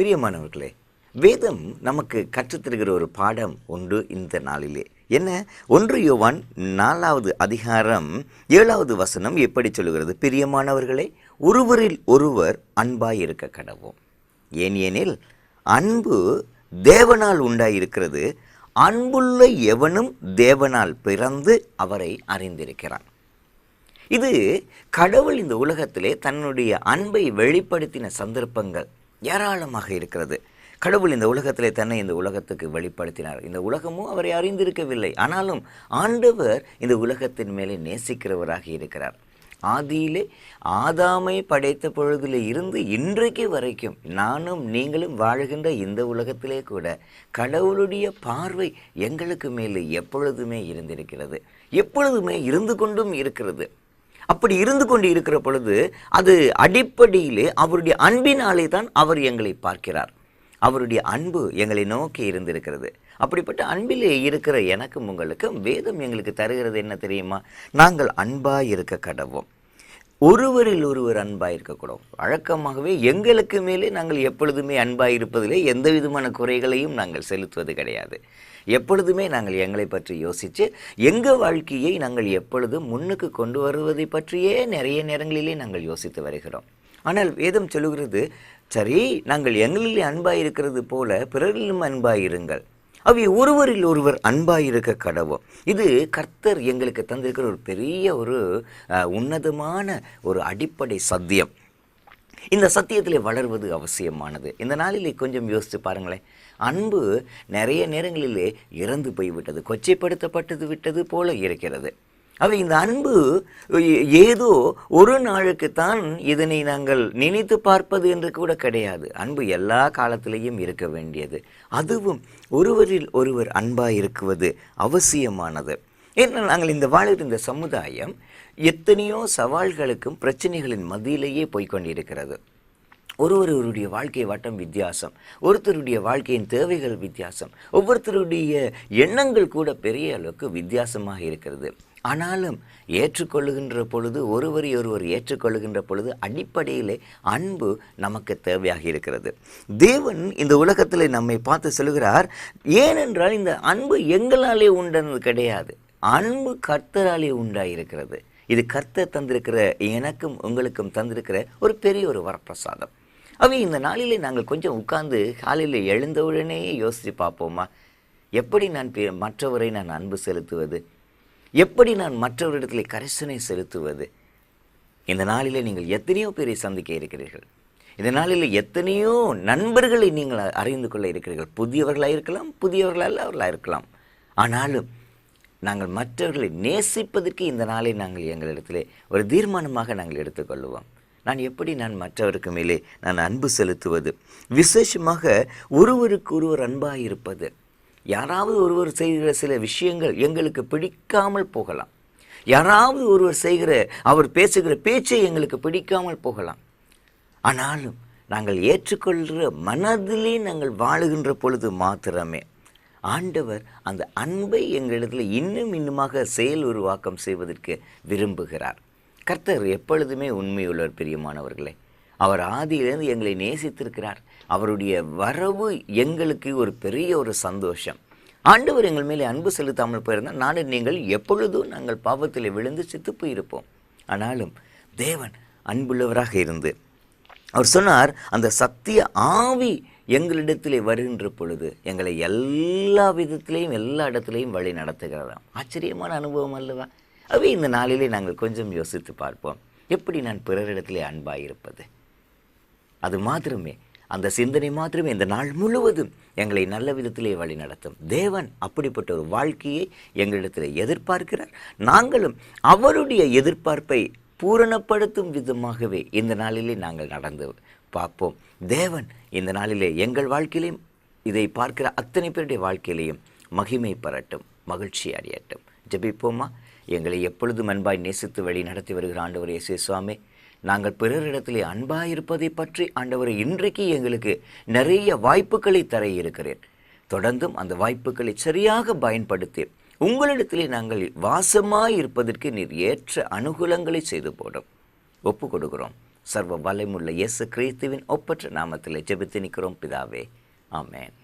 பிரியமானவர்களே, வேதம் நமக்கு கற்றுத்தருகிற ஒரு பாடம் உண்டு இந்த நாளிலே. என்ன? 1 யோவான் 4வது அதிகாரம் 7வது வசனம் எப்படி சொல்லுகிறது? பிரியமானவர்களே, ஒருவரில் ஒருவர் அன்பாய் இருக்க கடவோம். ஏனெனில் அன்பு தேவனால் உண்டாயிருக்கிறது. அன்புள்ள எவனும் தேவனால் பிறந்து அவரை அறிந்திருக்கிறான். இது கடவுள் இந்த உலகத்திலே தன்னுடைய அன்பை வெளிப்படுத்தின சந்தர்ப்பங்கள் ஏராளமாக இருக்கிறது. கடவுள் இந்த உலகத்திலே தன்னை இந்த உலகத்துக்கு வெளிப்படுத்தினார். இந்த உலகமும் அவரை அறிந்திருக்கவில்லை. ஆனாலும் ஆண்டவர் இந்த உலகத்தின் மேலே நேசிக்கிறவராக இருக்கிறார். ஆதியிலே ஆதாமை படைத்த பொழுதிலே இருந்து இன்றைக்கு வரைக்கும் நானும் நீங்களும் வாழுகின்ற இந்த உலகத்திலே கூட கடவுளுடைய பார்வை எங்களுக்கு மேலே எப்பொழுதுமே இருந்திருக்கிறது, எப்பொழுதுமே இருந்து கொண்டும் இருக்கிறது. அப்படி இருந்து கொண்டு இருக்கிற பொழுது அது அடிப்படையிலே அவருடைய அன்பினாலே தான் அவர் எங்களை பார்க்கிறார். அவருடைய அன்பு எங்களை நோக்கி இருந்திருக்கிறது. அப்படிப்பட்ட அன்பிலே இருக்கிற எனக்கும் உங்களுக்கும் வேதம் எங்களுக்கு தருகிறது என்ன தெரியுமா? நாங்கள் அன்பாய் இருக்க கடவோம். ஒருவரில் ஒருவர் அன்பாய் இருக்கக்கூடும். வழக்கமாகவே எங்களுக்கு மேலே நாங்கள் எப்பொழுதுமே அன்பாய் இருப்பதிலே எந்த விதமான குறைகளையும் நாங்கள் செலுத்துவது கிடையாது. எப்பொழுதுமே நாங்கள் எங்களை பற்றி யோசித்து எங்கள் வாழ்க்கையை நாங்கள் எப்பொழுதும் முன்னுக்கு கொண்டு வருவதை பற்றியே நிறைய நேரங்களிலே நாங்கள் யோசித்து வருகிறோம். ஆனால் வேதம் சொல்லுகிறது, சரி, நாங்கள் எங்களிலே அன்பாய் இருக்கிறது போல பிறரிலும் அன்பாயிருங்கள். அவை ஒருவரில் ஒருவர் அன்பாயிருக்க கடவோம். இது கர்த்தர் எங்களுக்கு தந்திருக்கிற ஒரு பெரிய ஒரு உன்னதமான ஒரு அடிப்படை சத்தியம். இந்த சத்தியத்தில் வளர்வது அவசியமானது. இந்த நாளிலே கொஞ்சம் யோசித்து பாருங்களேன். அன்பு நிறைய நேரங்களிலே இறந்து போய்விட்டது, கொச்சைப்படுத்தப்பட்டது விட்டது போல இருக்கிறது. அவை இந்த அன்பு ஏதோ ஒரு நாளுக்குத்தான் இதனை நாங்கள் நினைத்து பார்ப்பது என்று கூட கிடையாது. அன்பு எல்லா காலத்திலேயும் இருக்க வேண்டியது. அதுவும் ஒருவரில் ஒருவர் அன்பாய் இருக்குவது அவசியமானது. ஏன்னா நாங்கள் இந்த வாழ்கிற இந்த சமுதாயம் எத்தனையோ சவால்களுக்கும் பிரச்சனைகளின் மத்தியிலேயே போய்கொண்டிருக்கிறது. ஒருவருடைய வாழ்க்கை வட்டம் வித்தியாசம், ஒருத்தருடைய வாழ்க்கையின் தேவைகள் வித்தியாசம், ஒவ்வொருத்தருடைய எண்ணங்கள் கூட பெரிய அளவுக்கு வித்தியாசமாக இருக்கிறது. ஆனாலும் ஏற்றுக்கொள்ளுகின்ற பொழுது, ஒருவரை ஒருவர் ஏற்றுக்கொள்ளுகின்ற பொழுது அடிப்படையிலே அன்பு நமக்கு தேவையாக இருக்கிறது. தேவன் இந்த உலகத்தில் நம்மை பார்த்து சொல்கிறார், ஏனென்றால் இந்த அன்பு எங்களாலே உண்டானது கிடையாது, அன்பு கர்த்தராலே உண்டாயிருக்கிறது. இது கர்த்தர் தந்திருக்கிற, எனக்கும் உங்களுக்கும் தந்திருக்கிற ஒரு பெரிய ஒரு வரப்பிரசாதம். அவை இந்த நாளிலே நாங்கள் கொஞ்சம் உட்கார்ந்து காலையில் எழுந்தவுடனே யோசித்து பார்ப்போமா, எப்படி நான் மற்றவரை நான் அன்பு செலுத்துவது, எப்படி நான் மற்றவரிடத்தில் கரிசனை செலுத்துவது? இந்த நாளிலே நீங்கள் எத்தனையோ பேரை சந்திக்க இருக்கிறீர்கள். இந்த நாளில் எத்தனையோ நண்பர்களை நீங்கள் அறிந்து கொள்ள இருக்கிறீர்கள். புதியவர்களாக இருக்கலாம், புதியவர்களாக இருக்கலாம். ஆனாலும் நாங்கள் மற்றவர்களை நேசிப்பதற்கு இந்த நாளை நாங்கள் எங்களிடத்திலே ஒரு தீர்மானமாக நாங்கள் எடுத்துக்கொள்வோம். நான் மற்றவருக்கு மேலே நான் அன்பு செலுத்துவது, விசேஷமாக ஒருவருக்கு ஒருவர் அன்பாக இருப்பது. யாராவது ஒருவர் செய்கிற சில விஷயங்கள் எங்களுக்கு பிடிக்காமல் போகலாம். யாராவது ஒருவர் செய்கிற, அவர் பேசுகிற பேச்சை எங்களுக்கு பிடிக்காமல் போகலாம். ஆனாலும் நாங்கள் ஏற்றுக்கொள்கிற மனதிலே நாங்கள் வாழுகின்ற பொழுது மாத்திரமே ஆண்டவர் அந்த அன்பை எங்களிடத்தில் இன்னுமாக செயல் உருவாக்கம் செய்வதற்கு விரும்புகிறார். கர்த்தர் எப்பொழுதுமே உண்மையுள்ளவர். பிரியமானவர்களே, அவர் ஆதியிலிருந்து எங்களை நேசித்திருக்கிறார். அவருடைய வரவு எங்களுக்கு ஒரு பெரிய ஒரு சந்தோஷம். ஆண்டவர் எங்கள் மேலே அன்பு செலுத்தாமல் போயிருந்தால் நானும் நீங்கள் எப்பொழுதும் நாங்கள் பாவத்தில் விழுந்து செத்து போயிருப்போம். ஆனாலும் தேவன் அன்புள்ளவராக இருந்து அவர் சொன்னார், அந்த சத்திய ஆவி எங்களிடத்திலே வருகின்ற பொழுது எங்களை எல்லா விதத்திலையும் எல்லா இடத்துலையும் வழி நடத்துகிறாராம். ஆச்சரியமான அனுபவம் அல்லவா? அவை இந்த நாளிலே நாங்கள் கொஞ்சம் யோசித்து பார்ப்போம். எப்படி நான் பிறரிடத்திலே அன்பாயிருப்பது? அது மாத்திரமே, அந்த சிந்தனை மாத்திரமே இந்த நாள் முழுவதும் எங்களை நல்ல விதத்திலே வழி நடத்தும். தேவன் அப்படிப்பட்ட ஒரு வாழ்க்கையை எங்களிடத்தில் எதிர்பார்க்கிறார். நாங்களும் அவருடைய எதிர்பார்ப்பை பூரணப்படுத்தும் விதமாகவே இந்த நாளிலே நாங்கள் நடந்து பார்ப்போம். தேவன் இந்த நாளிலே எங்கள் வாழ்க்கையிலையும் இதை பார்க்கிற அத்தனை பேருடைய வாழ்க்கையிலையும் மகிமை பெறட்டும், மகிழ்ச்சி அடையட்டும். ஜெபிப்போமா? எங்களை எப்பொழுதும் அன்பாய் நேசித்து வழி நடத்தி வருகிற ஆண்டவர் இயேசு சுவாமி, நாங்கள் பிறரிடத்திலே அன்பாயிருப்பதை பற்றி ஆண்டவரை இன்றைக்கு எங்களுக்கு நிறைய வாய்ப்புகளை தர இருக்கிறேன். தொடர்ந்தும் அந்த வாய்ப்புகளை சரியாக பயன்படுத்தி உங்களிடத்திலே நாங்கள் வாசமாய் இருப்பதற்கு நீர் ஏற்ற அனுகூலங்களை செய்து போடும். ஒப்பு கொடுக்கிறோம். சர்வ வல்லமையுள்ள இயேசு கிறிஸ்துவின் ஒப்பற்ற நாமத்தில் ஜெபித்து நிற்கிறோம் பிதாவே. ஆமென்.